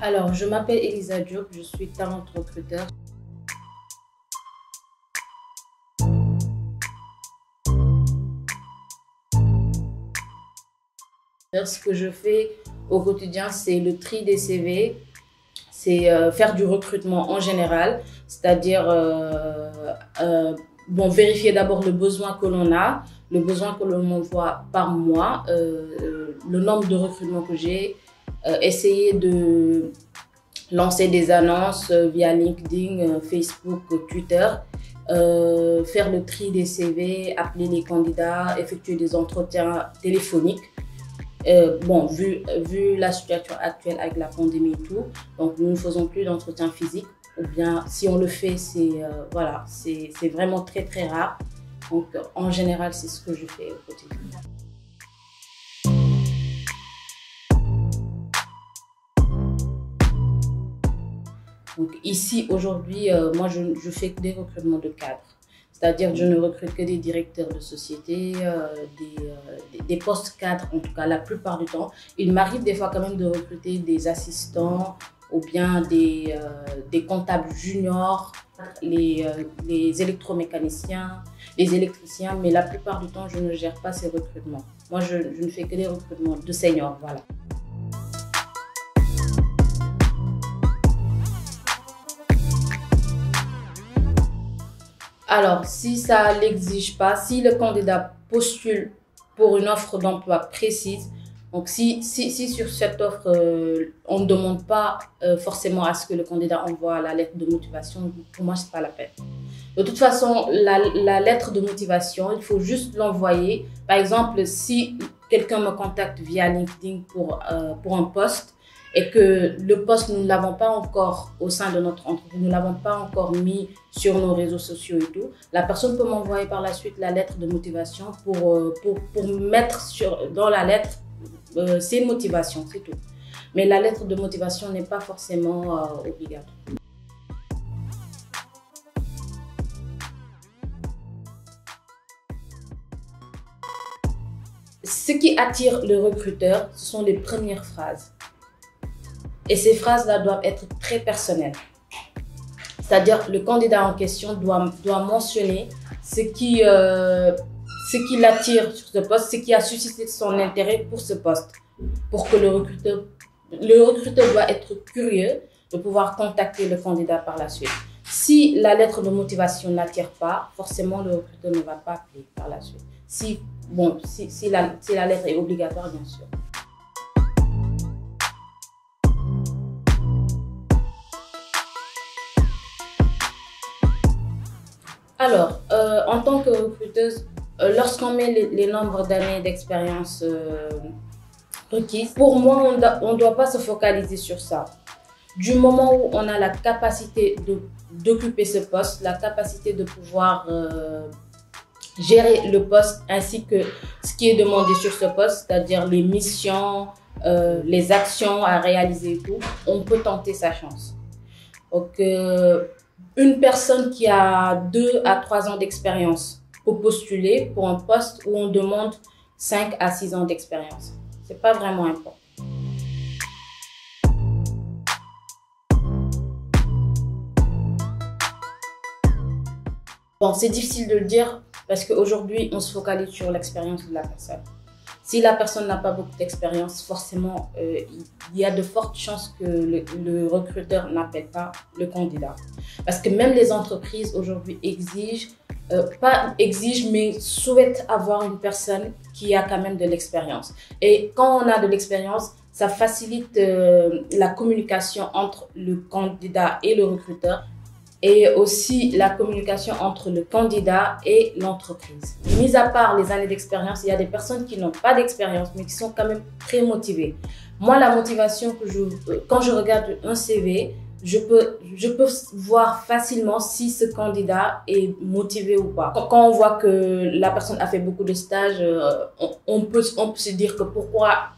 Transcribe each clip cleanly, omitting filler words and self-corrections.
Alors, je m'appelle Elisa Diop, je suis talent recruteur. Ce que je fais au quotidien, c'est le tri des CV, c'est faire du recrutement en général, c'est-à-dire vérifier d'abord le besoin que l'on a, le besoin que l'on m'envoie par mois, le nombre de recrutements que j'ai, essayer de lancer des annonces via LinkedIn, Facebook, Twitter, faire le tri des CV, appeler les candidats, effectuer des entretiens téléphoniques. Vu la situation actuelle avec la pandémie et tout, donc nous ne faisons plus d'entretien physique, ou bien si on le fait, c'est vraiment très très rare. Donc en général, c'est ce que je fais au quotidien. Donc ici, aujourd'hui, moi je fais que des recrutements de cadres. C'est-à-dire que je ne recrute que des directeurs de société, des postes cadres en tout cas la plupart du temps. Il m'arrive des fois quand même de recruter des assistants ou bien des comptables juniors, les électromécaniciens, les électriciens, mais la plupart du temps je ne gère pas ces recrutements. Moi je ne fais que des recrutements de seniors, voilà. Alors, si ça ne l'exige pas, si le candidat postule pour une offre d'emploi précise, donc si sur cette offre, on ne demande pas forcément à ce que le candidat envoie la lettre de motivation, pour moi, ce n'est pas la peine. De toute façon, la lettre de motivation, il faut juste l'envoyer. Par exemple, si quelqu'un me contacte via LinkedIn pour un poste, et que le poste, nous ne l'avons pas encore au sein de notre entreprise, nous ne l'avons pas encore mis sur nos réseaux sociaux et tout, la personne peut m'envoyer par la suite la lettre de motivation pour mettre dans la lettre ses motivations, c'est tout. Mais la lettre de motivation n'est pas forcément obligatoire. Ce qui attire le recruteur, ce sont les premières phrases. Et ces phrases-là doivent être très personnelles. C'est-à-dire le candidat en question doit mentionner ce qui l'attire sur ce poste, ce qui a suscité son intérêt pour ce poste. Pour que le recruteur doit être curieux de pouvoir contacter le candidat par la suite. Si la lettre de motivation n'attire pas, forcément le recruteur ne va pas appeler par la suite. Si la lettre est obligatoire, bien sûr. Alors, en tant que recruteuse, lorsqu'on met les nombres d'années d'expérience requises, pour moi, on ne doit pas se focaliser sur ça. Du moment où on a la capacité d'occuper ce poste, la capacité de pouvoir gérer le poste ainsi que ce qui est demandé sur ce poste, c'est-à-dire les missions, les actions à réaliser et tout, on peut tenter sa chance. Donc, une personne qui a 2 à 3 ans d'expérience peut postuler pour un poste où on demande 5 à 6 ans d'expérience. Ce n'est pas vraiment important. Bon, c'est difficile de le dire parce qu'aujourd'hui, on se focalise sur l'expérience de la personne. Si la personne n'a pas beaucoup d'expérience, forcément, il y a de fortes chances que le recruteur n'appelle pas le candidat. Parce que même les entreprises aujourd'hui mais souhaitent avoir une personne qui a quand même de l'expérience. Et quand on a de l'expérience, ça facilite la communication entre le candidat et le recruteur. Et aussi la communication entre le candidat et l'entreprise. Mis à part les années d'expérience, il y a des personnes qui n'ont pas d'expérience, mais qui sont quand même très motivées. Moi, la motivation, quand je regarde un CV, je peux voir facilement si ce candidat est motivé ou pas. Quand on voit que la personne a fait beaucoup de stages, on peut se dire que pourquoi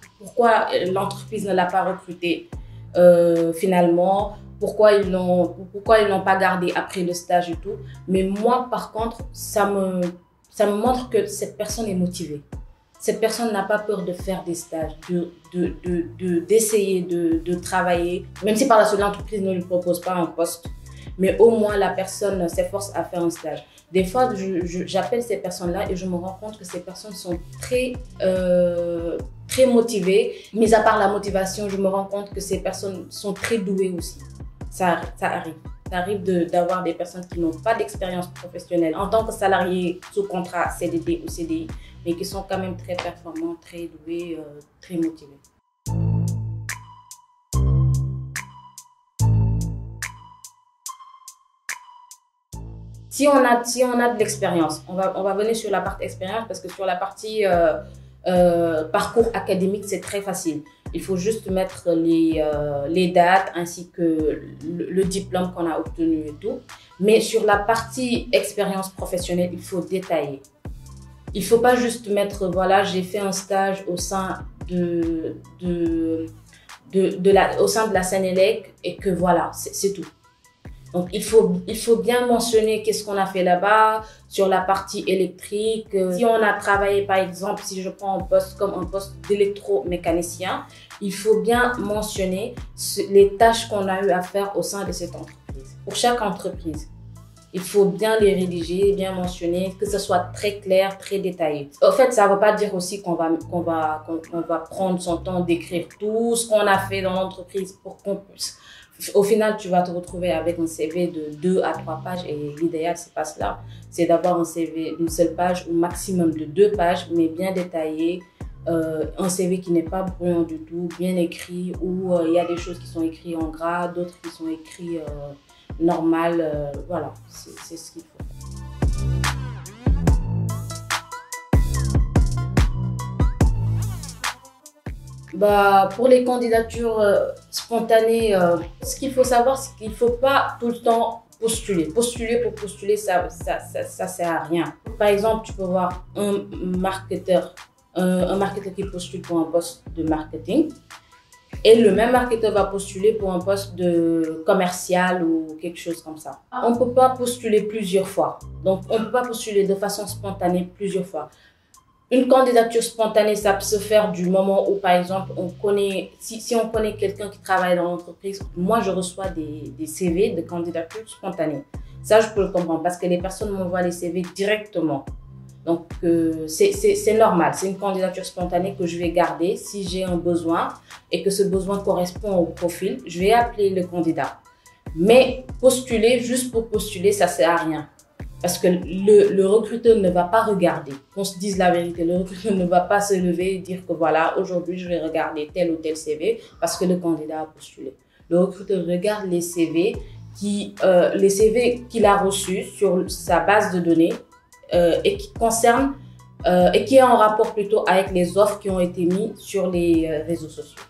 l'entreprise ne l'a pas recruté finalement. Pourquoi ils l'ont pas gardé après le stage et tout. Mais moi, par contre, ça me montre que cette personne est motivée. cette personne n'a pas peur de faire des stages, d'essayer de travailler, même si par la suite l'entreprise ne lui propose pas un poste, mais au moins la personne s'efforce à faire un stage. Des fois, j'appelle ces personnes-là et je me rends compte que ces personnes sont très motivées. Mis à part la motivation, je me rends compte que ces personnes sont très douées aussi. Ça arrive. Ça arrive d'avoir des personnes qui n'ont pas d'expérience professionnelle en tant que salariés sous contrat CDD ou CDI, mais qui sont quand même très performants, très doués, très motivés. Si on a de l'expérience, on va venir sur la partie expérience parce que sur la partie parcours académique, c'est très facile. Il faut juste mettre les dates ainsi que le diplôme qu'on a obtenu et tout. Mais sur la partie expérience professionnelle, il faut détailler. Il ne faut pas juste mettre, voilà, j'ai fait un stage au sein au sein de la Sénélec et que voilà, c'est tout. Donc, il faut bien mentionner qu'est-ce qu'on a fait là-bas, sur la partie électrique. Si on a travaillé, par exemple, si je prends un poste comme un poste d'électromécanicien, il faut bien mentionner les tâches qu'on a eu à faire au sein de cette entreprise. Pour chaque entreprise, il faut bien les rédiger, bien mentionner, que ce soit très clair, très détaillé. En fait, ça ne veut pas dire aussi qu'on va prendre son temps d'écrire tout ce qu'on a fait dans l'entreprise pour qu'on puisse. Au final, tu vas te retrouver avec un CV de 2 à 3 pages et l'idéal, c'est pas cela. C'est d'avoir un CV d'une seule page ou maximum de 2 pages, mais bien détaillé. Un CV qui n'est pas brouillon du tout, bien écrit, où il y a des choses qui sont écrites en gras, d'autres qui sont écrites normales. Voilà, c'est ce qu'il faut. Bah, pour les candidatures spontanées, ce qu'il faut savoir, c'est qu'il ne faut pas tout le temps postuler. Postuler pour postuler, ça sert à rien. Par exemple, tu peux voir un marketeur qui postule pour un poste de marketing et le même marketeur va postuler pour un poste de commercial ou quelque chose comme ça. On ne peut pas postuler plusieurs fois. Donc, on ne peut pas postuler de façon spontanée plusieurs fois. Une candidature spontanée, ça peut se faire du moment où, par exemple, si on connaît quelqu'un qui travaille dans l'entreprise, moi, je reçois des CV de candidatures spontanées. Ça, je peux le comprendre parce que les personnes m'envoient les CV directement. Donc, c'est normal. C'est une candidature spontanée que je vais garder si j'ai un besoin et que ce besoin correspond au profil. Je vais appeler le candidat. Mais postuler, juste pour postuler, ça ne sert à rien. Parce que le recruteur ne va pas regarder, qu'on se dise la vérité, le recruteur ne va pas se lever et dire que voilà, aujourd'hui je vais regarder tel ou tel CV parce que le candidat a postulé. Le recruteur regarde les CV qu'il a reçus sur sa base de données et qui concernent et qui est en rapport plutôt avec les offres qui ont été mises sur les réseaux sociaux.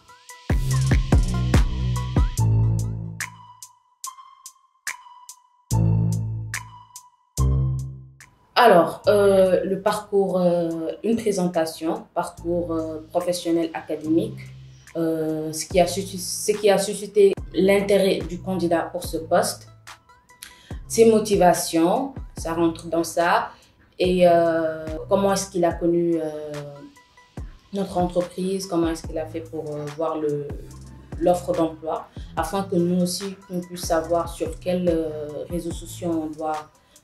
Alors, le parcours, une présentation, parcours professionnel académique, ce qui a suscité l'intérêt du candidat pour ce poste, ses motivations, ça rentre dans ça, et comment est-ce qu'il a connu notre entreprise, comment est-ce qu'il a fait pour voir l'offre d'emploi, afin que nous aussi, on puisse savoir sur quels réseaux sociaux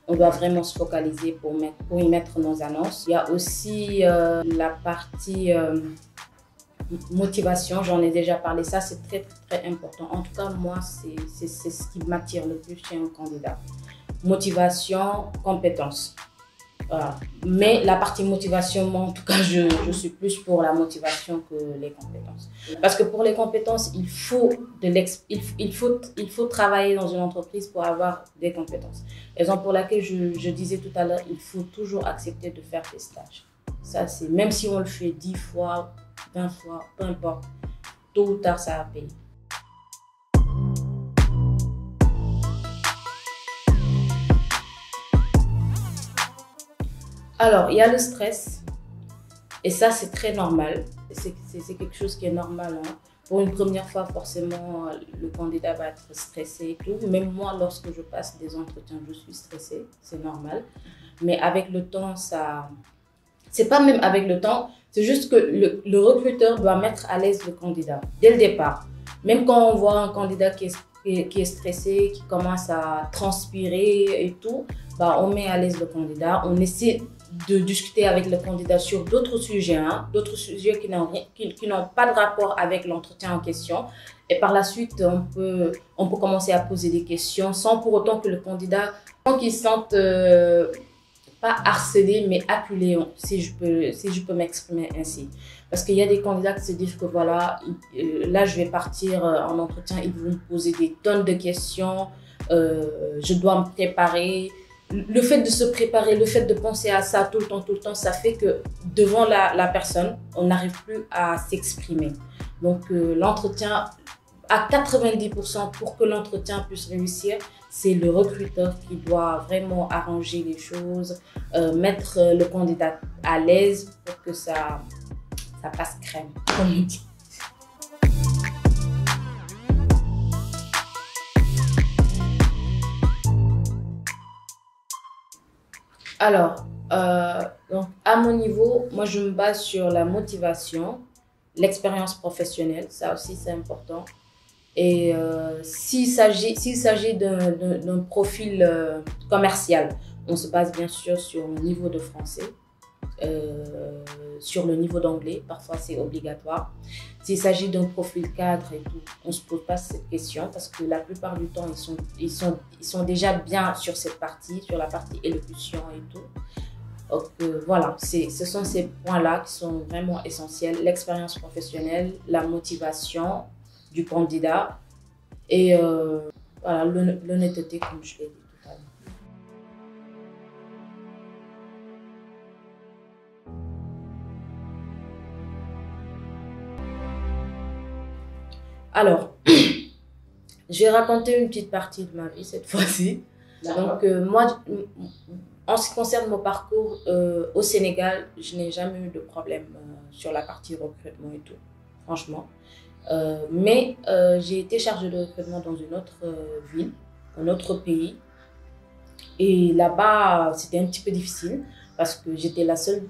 on doit vraiment se focaliser pour y mettre nos annonces. Il y a aussi la partie motivation, j'en ai déjà parlé, ça c'est très, très important. En tout cas, moi, c'est ce qui m'attire le plus chez un candidat. Motivation, compétence. Voilà. Mais la partie motivation, moi, en tout cas, je suis plus pour la motivation que les compétences. Parce que pour les compétences, il faut travailler dans une entreprise pour avoir des compétences. Raison pour laquelle je disais tout à l'heure, il faut toujours accepter de faire des stages. Ça, c'est même si on le fait 10 fois, 20 fois, peu importe, tôt ou tard, ça va payer. Alors, il y a le stress et ça, c'est très normal. C'est quelque chose qui est normal. Hein. Pour une première fois, forcément, le candidat va être stressé et tout. Même moi, lorsque je passe des entretiens, je suis stressée. C'est normal. Mais avec le temps, ça C'est pas même avec le temps, c'est juste que le recruteur doit mettre à l'aise le candidat dès le départ. Même quand on voit un candidat qui est stressé, qui commence à transpirer et tout, bah, on met à l'aise le candidat, on essaie de discuter avec le candidat sur d'autres sujets, d'autres sujets qui n'ont pas de rapport avec l'entretien en question. Et par la suite, on peut commencer à poser des questions sans pour autant que le candidat, sans qu'il se sente pas harcelé, mais acculé, si je peux m'exprimer ainsi. Parce qu'il y a des candidats qui se disent que voilà, là je vais partir en entretien, ils vont me poser des tonnes de questions, je dois me préparer. Le fait de se préparer, le fait de penser à ça tout le temps, ça fait que devant la personne, on n'arrive plus à s'exprimer. Donc l'entretien, à 90%, pour que l'entretien puisse réussir, c'est le recruteur qui doit vraiment arranger les choses, mettre le candidat à l'aise pour que ça passe crème, comme on dit. Alors, donc à mon niveau, moi je me base sur la motivation, l'expérience professionnelle, ça aussi c'est important. Et s'il s'agit d'un profil commercial, on se base bien sûr sur le niveau de français, sur le niveau d'anglais, parfois c'est obligatoire. S'il s'agit d'un profil cadre et tout, on ne se pose pas cette question parce que la plupart du temps, ils sont déjà bien sur cette partie, sur la partie élocution et tout. Donc voilà, ce sont ces points-là qui sont vraiment essentiels. L'expérience professionnelle, la motivation du candidat et voilà, l'honnêteté comme je l'ai dit tout à l'heure. Alors, je vais raconter une petite partie de ma vie cette fois-ci. Donc moi, en ce qui concerne mon parcours au Sénégal, je n'ai jamais eu de problème sur la partie recrutement et tout, franchement. Mais j'ai été chargée de recrutement dans une autre ville, un autre pays. Et là-bas, c'était un petit peu difficile parce que j'étais la seule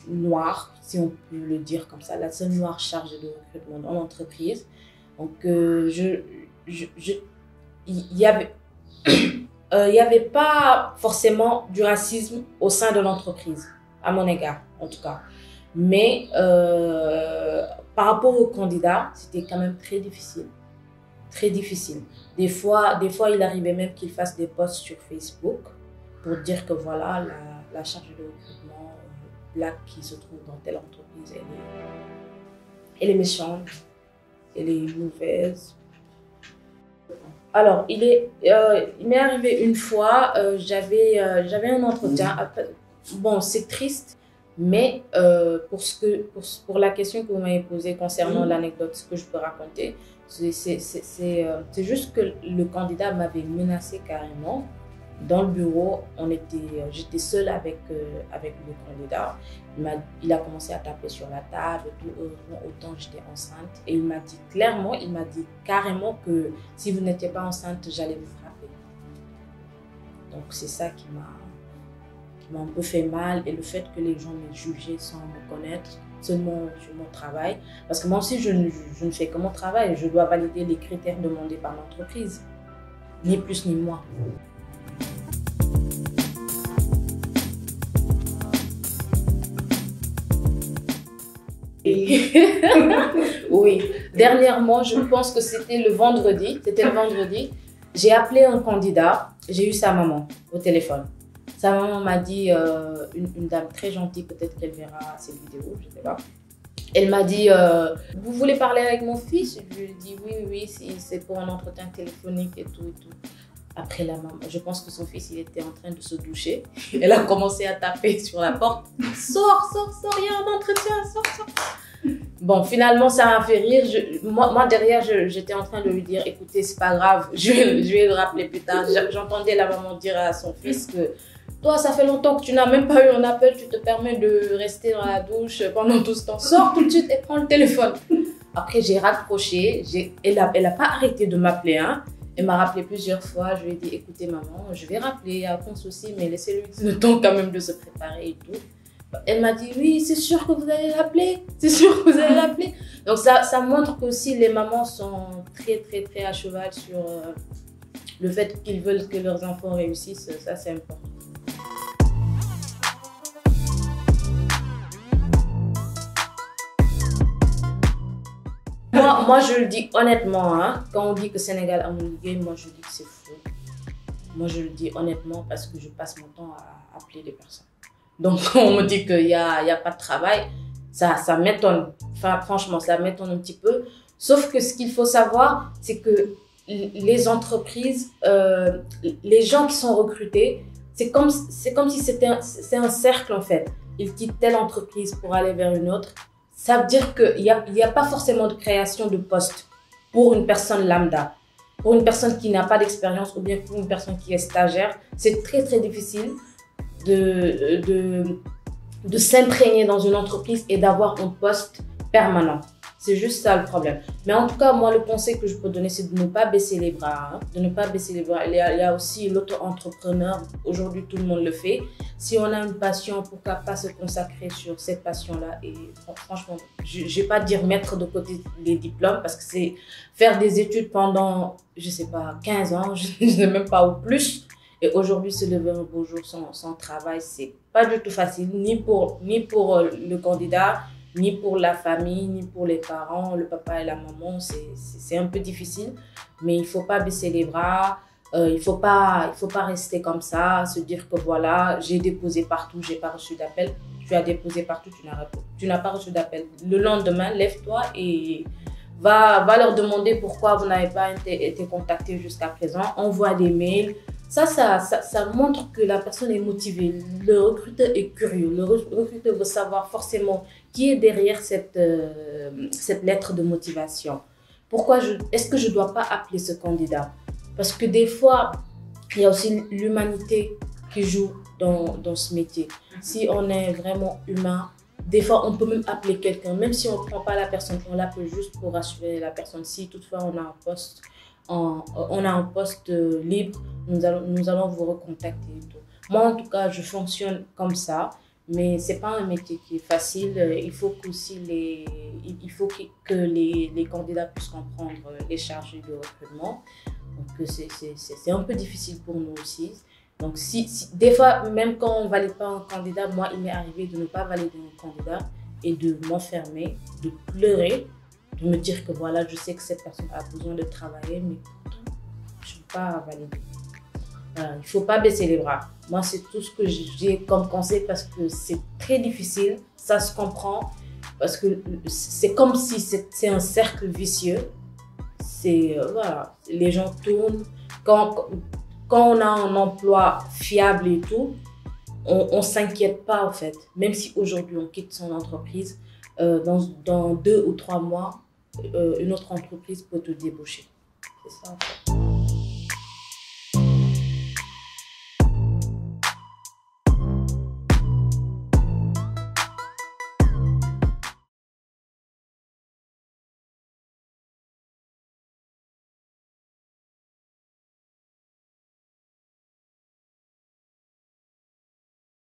noire, si on peut le dire comme ça, la seule noire chargée de recrutement dans l'entreprise. Donc, il y avait pas forcément du racisme au sein de l'entreprise, à mon égard en tout cas. Mais par rapport aux candidats, c'était quand même très difficile. Très difficile. Des fois, il arrivait même qu'ils fassent des posts sur Facebook pour dire que voilà, la charge de recrutement black qui se trouve dans telle entreprise, elle est méchante, elle est mauvaise. Alors, il m'est arrivé une fois, j'avais un entretien. Bon, c'est triste, mais pour la question que vous m'avez posée concernant l'anecdote, ce que je peux raconter, c'est juste que le candidat m'avait menacé carrément. Dans le bureau, j'étais seule avec le candidat. Il a commencé à taper sur la table, tout, heureusement, autant j'étais enceinte. Et il m'a dit carrément que si vous n'étiez pas enceinte, j'allais vous frapper. Donc c'est ça qui m'a un peu fait mal. Et le fait que les gens m'aient jugé sans me connaître, seulement sur mon travail. Parce que moi aussi, je ne fais que mon travail. Je dois valider les critères demandés par l'entreprise. Ni plus ni moins. Oui, dernièrement, je pense que c'était le vendredi, j'ai appelé un candidat, j'ai eu sa maman au téléphone. Sa maman m'a dit, une dame très gentille, peut-être qu'elle verra cette vidéo, je ne sais pas. Elle m'a dit, vous voulez parler avec mon fils? Je lui ai dit, oui, c'est pour un entretien téléphonique et tout. Après la maman, je pense que son fils, il était en train de se doucher. Elle a commencé à taper sur la porte. Sors, il y a un entretien, sors. Bon, finalement, ça m'a fait rire. Moi, derrière, j'étais en train de lui dire, écoutez, c'est pas grave, je vais le rappeler plus tard. J'entendais la maman dire à son fils que toi, ça fait longtemps que tu n'as même pas eu un appel, tu te permets de rester dans la douche pendant tout ce temps. Sors tout de suite et prends le téléphone. Après, j'ai raccroché. Elle a pas arrêté de m'appeler, hein. Elle m'a rappelé plusieurs fois. Je lui ai dit, écoutez maman, je vais rappeler, il n'y a aucun souci, mais laissez-lui le temps quand même de se préparer et tout. Elle m'a dit, oui, c'est sûr que vous allez l'appeler. C'est sûr que vous allez l'appeler. Donc, ça montre qu'aussi les mamans sont très, très, très à cheval sur le fait qu'ils veulent que leurs enfants réussissent. Ça, c'est important. Moi, je le dis honnêtement, hein, quand on dit que Sénégal a mon liggéey, moi, je dis que c'est faux. Moi, je le dis honnêtement parce que je passe mon temps à appeler les personnes. Donc, on me dit qu'il y a pas de travail. Ça m'étonne. Enfin, franchement, ça m'étonne un petit peu. Sauf que ce qu'il faut savoir, c'est que les entreprises, les gens qui sont recrutés, c'est comme si c'est un cercle en fait. Ils quittent telle entreprise pour aller vers une autre. Ça veut dire qu'il y a pas forcément de création de poste pour une personne lambda. Pour une personne qui n'a pas d'expérience ou bien pour une personne qui est stagiaire, c'est très très difficile de s'imprégner dans une entreprise et d'avoir un poste permanent. C'est juste ça le problème. Mais en tout cas, moi, le conseil que je peux donner, c'est de ne pas baisser les bras. Hein, de ne pas baisser les bras. Il y a aussi l'auto-entrepreneur. Aujourd'hui, tout le monde le fait. Si on a une passion, pourquoi pas se consacrer sur cette passion-là. Et franchement, je ne vais pas dire mettre de côté les diplômes parce que c'est faire des études pendant, je ne sais pas, 15 ans, je ne sais même pas ou plus. Et aujourd'hui, se lever un beau jour sans travail, c'est pas du tout facile, ni pour le candidat, ni pour la famille, ni pour les parents, le papa et la maman. C'est un peu difficile, mais il faut pas baisser les bras. Il faut pas rester comme ça, se dire que voilà, j'ai déposé partout, j'ai pas reçu d'appel. Tu as déposé partout, tu n'as pas reçu d'appel. Le lendemain, lève-toi et va leur demander pourquoi vous n'avez pas été contacté jusqu'à présent. Envoie des mails. Ça montre que la personne est motivée. Le recruteur est curieux. Le recruteur veut savoir forcément qui est derrière cette lettre de motivation. Est-ce que je ne dois pas appeler ce candidat? Parce que des fois, il y a aussi l'humanité qui joue dans ce métier. Si on est vraiment humain, des fois, on peut même appeler quelqu'un. Même si on ne prend pas la personne, on l'appelle juste pour rassurer la personne. Si toutefois on a un poste libre, nous allons vous recontacter et tout. Moi, en tout cas, je fonctionne comme ça, mais c'est pas un métier qui est facile. Il faut que les candidats puissent comprendre les charges de recrutement. Donc, c'est un peu difficile pour nous aussi. Donc, des fois, même quand on ne valide pas un candidat, moi, il m'est arrivé de ne pas valider un candidat et de m'enfermer, de pleurer, de me dire que voilà, je sais que cette personne a besoin de travailler, mais pourtant, je ne peux pas valider. Voilà, il ne faut pas baisser les bras. Moi, c'est tout ce que j'ai comme conseil parce que c'est très difficile, ça se comprend, parce que c'est comme si c'est un cercle vicieux. Voilà, les gens tournent. Quand on a un emploi fiable et tout, on ne s'inquiète pas en fait. Même si aujourd'hui on quitte son entreprise, dans 2 ou 3 mois, une autre entreprise peut te débaucher. C'est ça en fait.